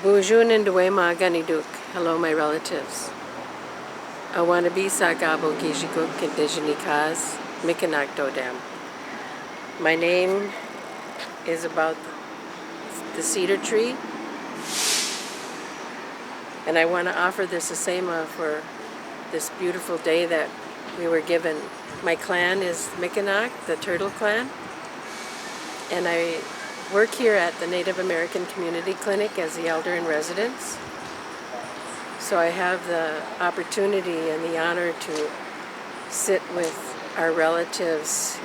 Bujun and Duema Ganiduk. Hello, my relatives. Awanabisa Gabo Gijiguk Indigenikaz Mikanak Dodam. My name is about the cedar tree, and I want to offer this asema for this beautiful day that we were given. My clan is Mikanak, the Turtle Clan, and I work here at the Native American Community Clinic as the elder in residence. So I have the opportunity and the honor to sit with our relatives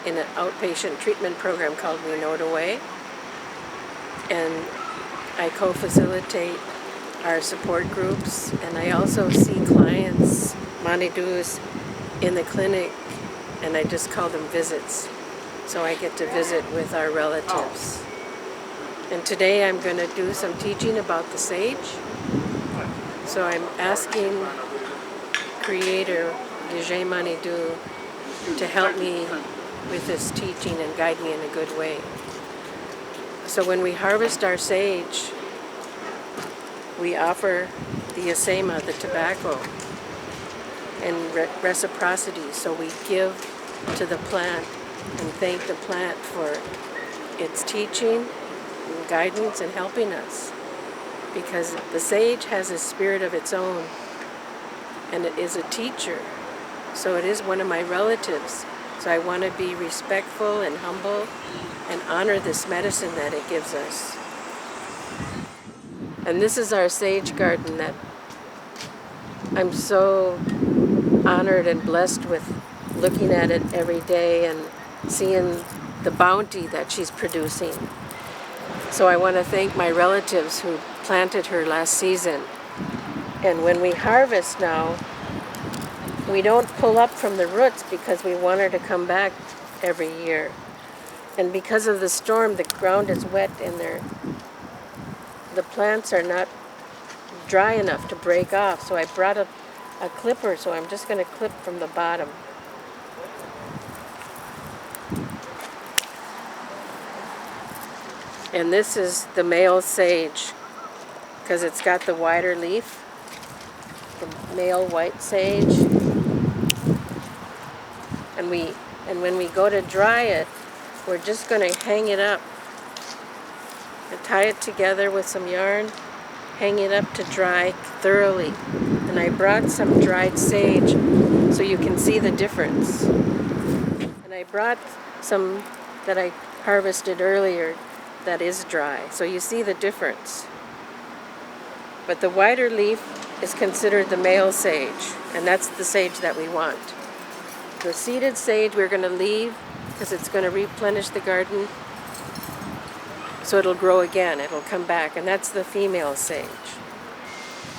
in an outpatient treatment program called We Know the Way. And I co-facilitate our support groups, and I also see clients, Manidus, in the clinic, and I just call them visits. So I get to visit with our relatives. And today I'm going to do some teaching about the sage. So I'm asking Creator, Gije Manidu, to help me with this teaching and guide me in a good way. So when we harvest our sage, we offer the asema, the tobacco, and reciprocity. So we give to the plant and thank the plant for its teaching and guidance and helping us. Because the sage has a spirit of its own, and it is a teacher. So it is one of my relatives. So I want to be respectful and humble and honor this medicine that it gives us. And this is our sage garden that I'm so honored and blessed with looking at it every day and seeing the bounty that she's producing. So I want to thank my relatives who planted her last season. And when we harvest now, we don't pull up from the roots because we want her to come back every year. And because of the storm, the ground is wet and the plants are not dry enough to break off. So I brought a clipper, so I'm just going to clip from the bottom. And this is the male sage, because it's got the wider leaf, the male white sage. And when we go to dry it, we're just going to hang it up and tie it together with some yarn, hang it up to dry thoroughly. And I brought some dried sage so you can see the difference. And I brought some that I harvested earlier that is dry, so you see the difference. But the wider leaf is considered the male sage, and that's the sage that we want. The seeded sage we're going to leave because it's going to replenish the garden, so it'll grow again, it'll come back, and that's the female sage.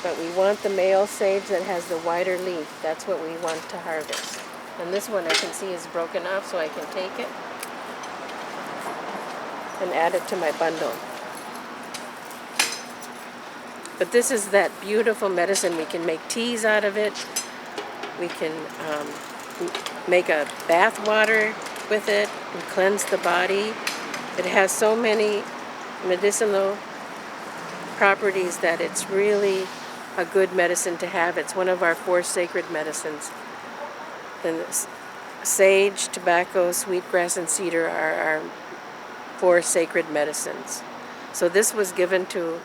But we want the male sage that has the wider leaf. That's what we want to harvest. And this one I can see is broken off, so I can take it and add it to my bundle. But this is that beautiful medicine. We can make teas out of it. We can make a bath water with it and cleanse the body. It has so many medicinal properties that it's really a good medicine to have. It's one of our 4 sacred medicines. And sage, tobacco, sweetgrass, and cedar are our 4 sacred medicines. So this was given to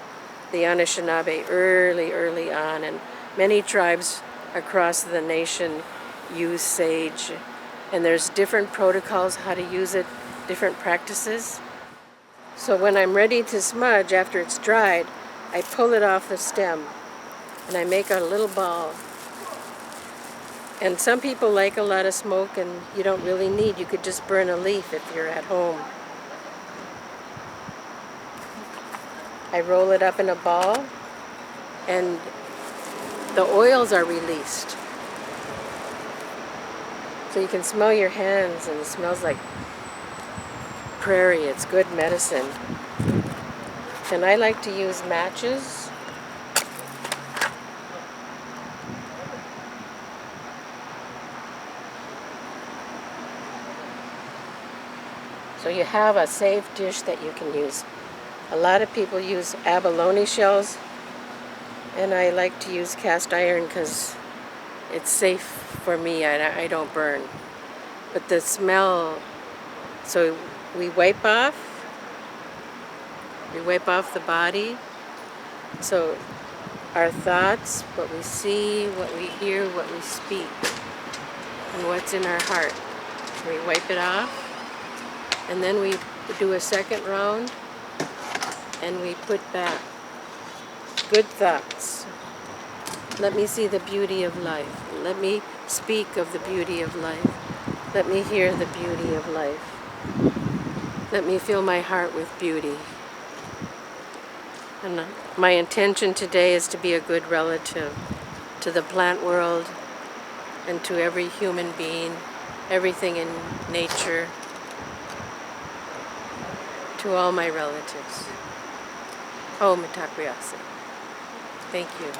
the Anishinaabe early on, and many tribes across the nation use sage. And there's different protocols how to use it, different practices. So when I'm ready to smudge after it's dried, I pull it off the stem and I make a little ball. And some people like a lot of smoke, and you don't really need, you could just burn a leaf if you're at home. I roll it up in a ball, and the oils are released. So you can smell your hands, and it smells like prairie. It's good medicine. And I like to use matches. So you have a safe dish that you can use. A lot of people use abalone shells, and I like to use cast iron because it's safe for me. I don't burn. But the smell, so we wipe off the body. So our thoughts, what we see, what we hear, what we speak, and what's in our heart. We wipe it off, and then we do a second round, and we put back good thoughts. Let me see the beauty of life. Let me speak of the beauty of life. Let me hear the beauty of life. Let me fill my heart with beauty. And my intention today is to be a good relative to the plant world and to every human being, everything in nature, to all my relatives. Oh, Mitakuye. Thank you.